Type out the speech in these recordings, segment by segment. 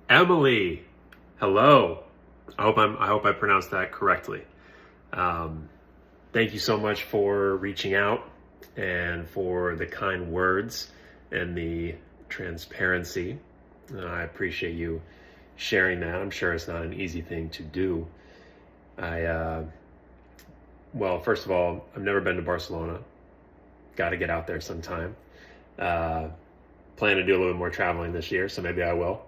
Emily, hello. I hope I pronounced that correctly. Thank you so much for reaching out and for the kind words and the transparency. I appreciate you sharing that. I'm sure it's not an easy thing to do. Well, first of all, I've never been to Barcelona. Got to get out there sometime. Plan to do a little bit more traveling this year, so maybe I will.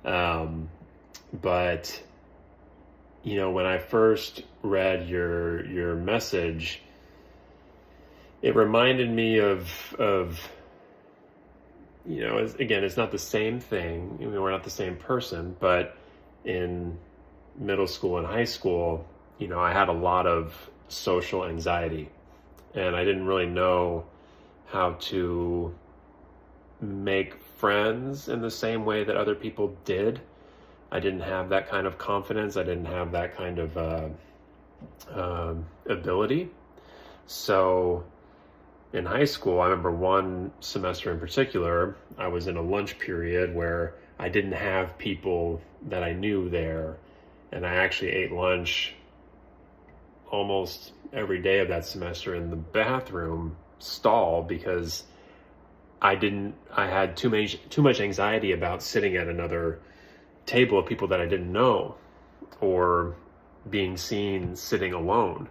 But when I first read your message, it reminded me of again, it's not the same thing. We're not the same person, but in middle school and high school, I had a lot of social anxiety, and I didn't really know how to make friends in the same way that other people did. I didn't have that kind of confidence. I didn't have that kind of ability. So in high school, I remember one semester in particular, I was in a lunch period where I didn't have people that I knew there. And I actually ate lunch almost every day of that semester in the bathroom stall because I had too much anxiety about sitting at another table of people that I didn't know, or being seen sitting alone,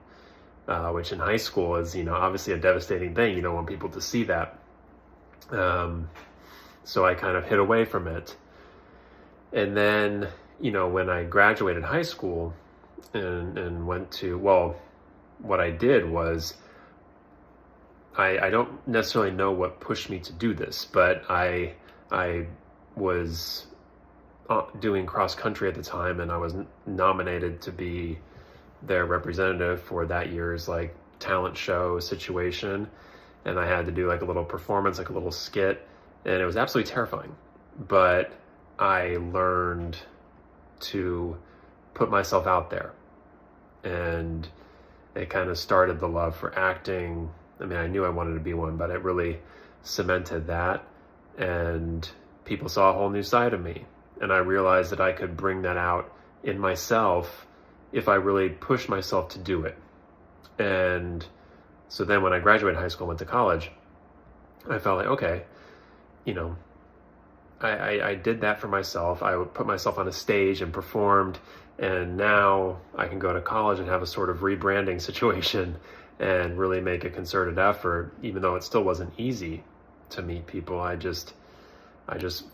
which in high school is, obviously a devastating thing. You don't want people to see that. So I kind of hid away from it. And then, when I graduated high school and went to, what I did was, I don't necessarily know what pushed me to do this, but I was doing cross country at the time, and I was nominated to be their representative for that year's talent show situation, and I had to do a little performance, a little skit, and it was absolutely terrifying, but I learned to put myself out there, and it kind of started the love for acting. I mean, I knew I wanted to be one, but it really cemented that, and people saw a whole new side of me. And I realized that I could bring that out in myself if I really pushed myself to do it. And so then when I graduated high school and went to college, I felt like, okay, I did that for myself. I would put myself on a stage and performed, and now I can go to college and have a sort of rebranding situation and really make a concerted effort, even though it still wasn't easy to meet people. I just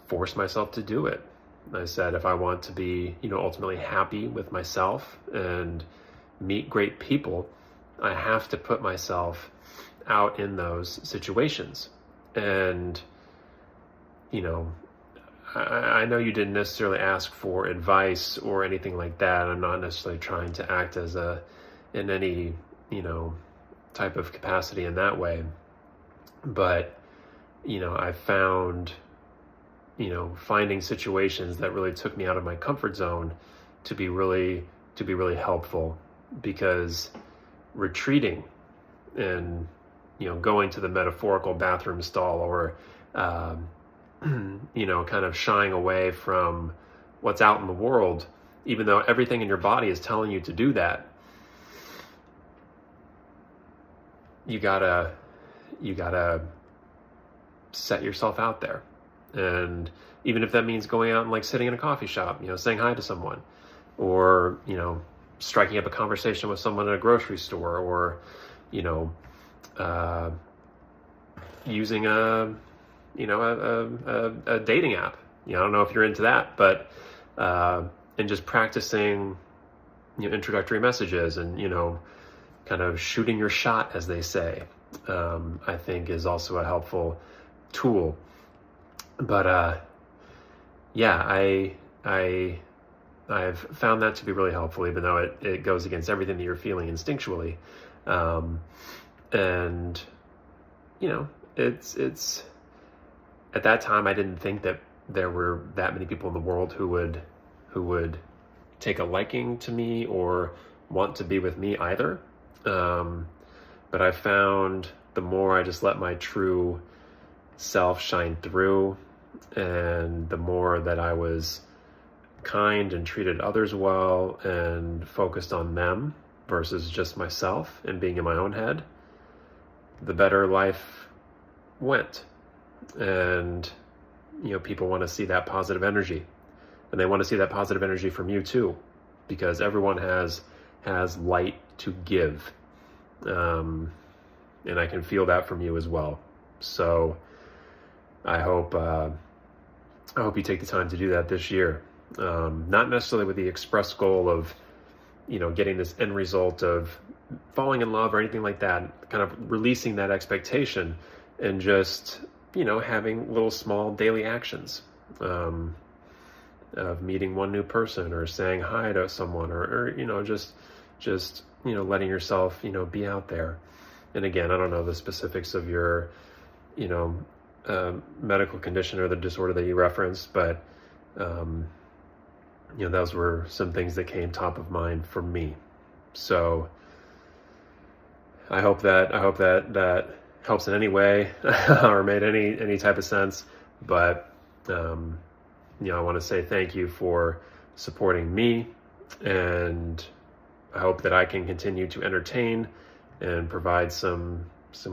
forced myself to do it. I said, if I want to be, ultimately happy with myself and meet great people, I have to put myself out in those situations. And, I know you didn't necessarily ask for advice or anything like that. I'm not necessarily trying to act in any, type of capacity in that way. But, I found, finding situations that really took me out of my comfort zone to be really helpful, because retreating and, going to the metaphorical bathroom stall, or, kind of shying away from what's out in the world, even though everything in your body is telling you to do that, you gotta set yourself out there. And even if that means going out and sitting in a coffee shop, saying hi to someone, or, striking up a conversation with someone at a grocery store, or, using a dating app. I don't know if you're into that, but, and just practicing, introductory messages and, kind of shooting your shot, as they say, I think is also a helpful tool. But I've found that to be really helpful, even though it goes against everything that you're feeling instinctually. And it's at that time I didn't think that there were that many people in the world who would take a liking to me or want to be with me either. But I found the more I just let my true self shine through, and the more that I was kind and treated others well and focused on them versus just myself and being in my own head, the better life went. And, people want to see that positive energy, and they want to see that positive energy from you too, because everyone has light to give. And I can feel that from you as well. So I hope you take the time to do that this year. Not necessarily with the express goal of, getting this end result of falling in love or anything like that, kind of releasing that expectation and just, having little small daily actions, of meeting one new person or saying hi to someone or just letting yourself, be out there. And again, I don't know the specifics of your, medical condition or the disorder that you referenced, but, those were some things that came top of mind for me. So I hope that helps in any way or made any type of sense. But, I want to say thank you for supporting me, and I hope that I can continue to entertain and provide some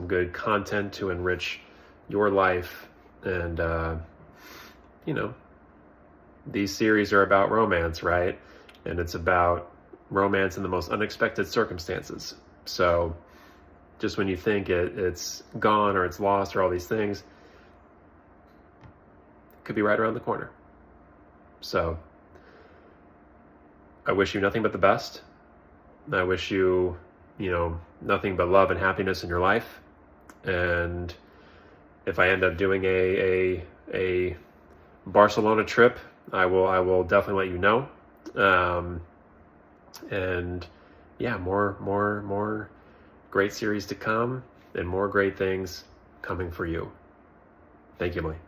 good content to enrich your life. And, these series are about romance, right? And it's about romance in the most unexpected circumstances. So just when you think it's gone or it's lost or all these things, it could be right around the corner. So I wish you nothing but the best. I wish you, nothing but love and happiness in your life. And if I end up doing a Barcelona trip, I will definitely let you know. And yeah, more great series to come and more great things coming for you. Thank you, Emily.